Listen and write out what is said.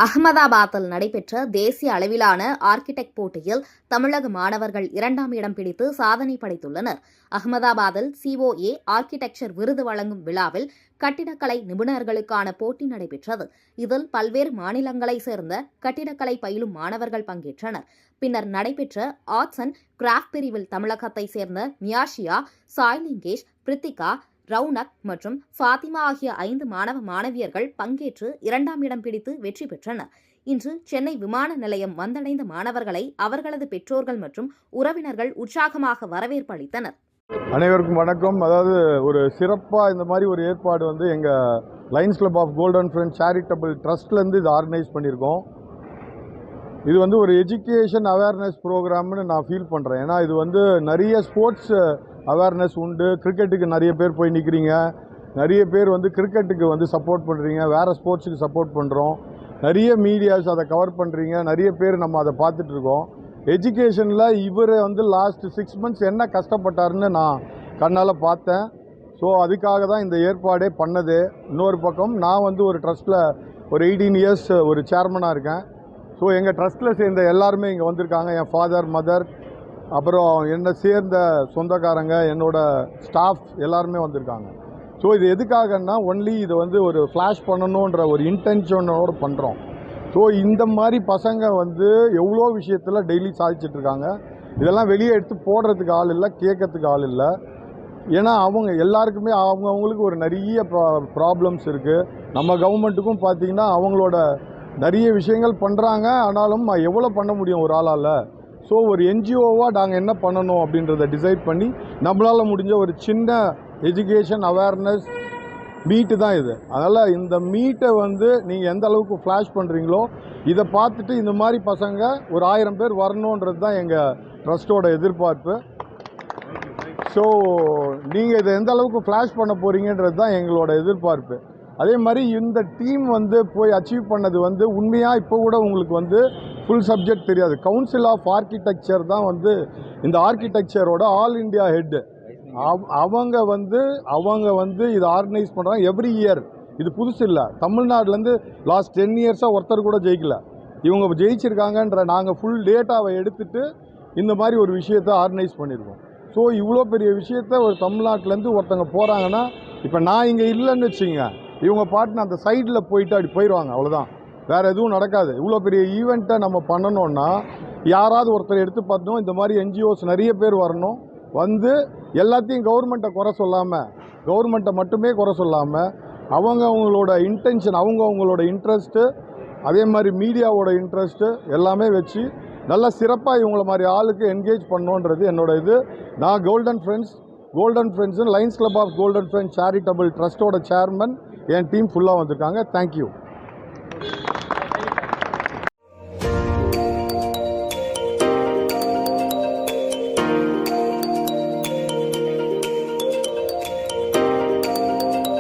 அகமதாபாத்தில் நடைபெற்ற தேசிய அளவிலான ஆர்க்கிடெக்ட் போட்டியில் தமிழக மாணவர்கள் 2ஆம் இடம் பிடித்து சாதனை படைத்துள்ளனர். அகமதாபாத்தில் COA ஆர்க்கிடெக்சர் விருது வழங்கும் விழாவில் கட்டிடக்கலை நிபுணர்களுக்கான போட்டி நடைபெற்றது. இதில் பல்வேறு மாநிலங்களைச் சேர்ந்த கட்டிடக்கலை பயிலும் மாணவர்கள் பங்கேற்றனர். பின்னர் நடைபெற்ற ஆர்ட்ஸ் அண்ட் கிராஃப்ட் பிரிவில் தமிழகத்தைச் சேர்ந்த மியாஷியா, சாய்லிங்கேஷ், பிரித்திகா, ரவுனக் மற்றும் ஃபாத்திமா ஆகிய 5 மாணவ மாணவியர்கள் பங்கேற்று 2ஆம் இடம் பிடித்து வெற்றி பெற்றனர். இன்று சென்னை விமான நிலையம் வந்தடைந்த மாணவர்களை அவர்களது பெற்றோர்கள் மற்றும் உறவினர்கள் உற்சாகமாக வரவேற்பு அளித்தனர். அனைவருக்கும் வணக்கம். அதாவது ஒரு சிறப்பாக இந்த மாதிரி ஒரு ஏற்பாடு எங்கள் Lions club of golden friends charitable ட்ரஸ்ட்லேருந்து இது ஆர்கனைஸ் பண்ணியிருக்கோம். இது ஒரு எஜுகேஷன் அவேர்னஸ் ப்ரோக்ராம்னு நான் ஃபீல் பண்ணுறேன். ஏன்னா இது நிறைய ஸ்போர்ட்ஸ் அவேர்னஸ் உண்டு. கிரிக்கெட்டுக்கு நிறைய பேர் போய் நிற்கிறீங்க, நிறைய பேர் கிரிக்கெட்டுக்கு சப்போர்ட் பண்ணுறீங்க, வேறு ஸ்போர்ட்ஸுக்கு சப்போர்ட் பண்ணுறோம், நிறைய மீடியாஸ் அதை கவர் பண்ணுறீங்க, நிறைய பேர் நம்ம அதை பார்த்துட்ருக்கோம். எஜுகேஷனில் இவர் லாஸ்ட் 6 months என்ன கஷ்டப்பட்டாருன்னு நான் கண்ணால் பார்த்தேன். ஸோ அதுக்காக தான் இந்த ஏற்பாடே பண்ணது. இன்னொரு பக்கம் நான் ஒரு ட்ரஸ்ட்டில் ஒரு 18 years ஒரு சேர்மனாக இருக்கேன். ஸோ எங்கள் ட்ரஸ்ட்டில் சேர்ந்த எல்லாருமே இங்கே வந்திருக்காங்க. என் ஃபாதர், மதர், அப்புறம் என்னை சேர்ந்த சொந்தக்காரங்க, என்னோடய ஸ்டாஃப் எல்லாருமே வந்திருக்காங்க. ஸோ இது எதுக்காகன்னா ஒன்லி இது ஒரு ஃப்ளாஷ் பண்ணணுன்ற ஒரு இன்டென்ஷனோடு பண்ணுறோம். ஸோ இந்த மாதிரி பசங்க எவ்வளோ விஷயத்தில் டெய்லி சாதிச்சிட்ருக்காங்க. இதெல்லாம் வெளியே எடுத்து போடுறதுக்கு ஆள் இல்லை, கேட்கறதுக்கு ஆள் இல்லை. ஏன்னா அவங்க எல்லாருக்குமே அவங்களுக்கு ஒரு நிறைய ப்ராப்ளம்ஸ் இருக்குது. நம்ம கவர்மெண்ட்டுக்கும் பார்த்திங்கன்னா அவங்களோட நிறைய விஷயங்கள் பண்ணுறாங்க. ஆனாலும் எவ்வளோ பண்ண முடியும் ஒரு ஆளால்? ஸோ ஒரு NGOவாக நாங்கள் என்ன பண்ணணும் அப்படின்றத டிசைட் பண்ணி நம்மளால் முடிஞ்ச ஒரு சின்ன எஜுகேஷன் அவேர்னஸ் மீட்டு தான் இது. அதனால் இந்த மீட்டை நீங்கள் எந்த அளவுக்கு ஃப்ளாஷ் பண்ணுறீங்களோ இதை பார்த்துட்டு இந்த மாதிரி பசங்க ஒரு 1000 பேர் வரணுன்றது தான் எங்கள் ட்ரஸ்ட்டோட எதிர்பார்ப்பு. ஸோ நீங்கள் இதை எந்த அளவுக்கு ஃப்ளாஷ் பண்ண போகிறீங்கன்றது தான் எங்களோட எதிர்பார்ப்பு. அதே மாதிரி இந்த டீம் போய் அச்சீவ் பண்ணது உண்மையாக இப்போ கூட உங்களுக்கு ஃபுல் சப்ஜெக்ட் தெரியாது. கவுன்சில் ஆஃப் ஆர்கிடெக்சர் தான் இந்த ஆர்கிடெக்சரோட ஆல் இண்டியா ஹெட்டு. அவங்க இதை ஆர்கனைஸ் பண்ணுறாங்க எவ்ரி இயர். இது புதுசு இல்லை. தமிழ்நாட்டிலேருந்து லாஸ்ட் 10 yearsஸாக ஒருத்தர் கூட ஜெயிக்கல. இவங்க ஜெயிச்சிருக்காங்கன்ற நாங்கள் ஃபுல் டேட்டாவை எடுத்துகிட்டு இந்த மாதிரி ஒரு விஷயத்தை ஆர்கனைஸ் பண்ணியிருக்கோம். ஸோ இவ்வளோ பெரிய விஷயத்த ஒரு தமிழ்நாட்டிலேருந்து ஒருத்தங்க போகிறாங்கன்னா, இப்போ நான் இங்கே இல்லைன்னு வச்சுங்க, இவங்க பாட்டுன்னு அந்த சைடில் போயிட்டு அப்படி போயிடுவாங்க, அவ்வளோதான். வேறு எதுவும் நடக்காது. இவ்வளோ பெரிய ஈவெண்ட்டை நம்ம பண்ணணுன்னா யாராவது ஒருத்தர் எடுத்து பார்த்தோம். இந்த மாதிரி NGOs நிறைய பேர் வரணும். எல்லாத்தையும் கவர்மெண்ட்டை குறை சொல்லாமல், கவர்மெண்ட்டை மட்டுமே குறை சொல்லாமல், அவங்களோட இன்டென்ஷன், அவங்களோட இன்ட்ரெஸ்ட்டு, அதே மாதிரி மீடியாவோட இன்ட்ரெஸ்ட்டு எல்லாமே வச்சு நல்லா சிறப்பாக இவங்கள மாதிரி ஆளுக்கு என்கேஜ் பண்ணணுன்றது என்னோட இது. நான் golden friends lions club of golden friends charitable ட்ரஸ்ட்டோட சேர்மன். என் டீம் ஃபுல்லாக வந்திருக்காங்க. தேங்க்யூ.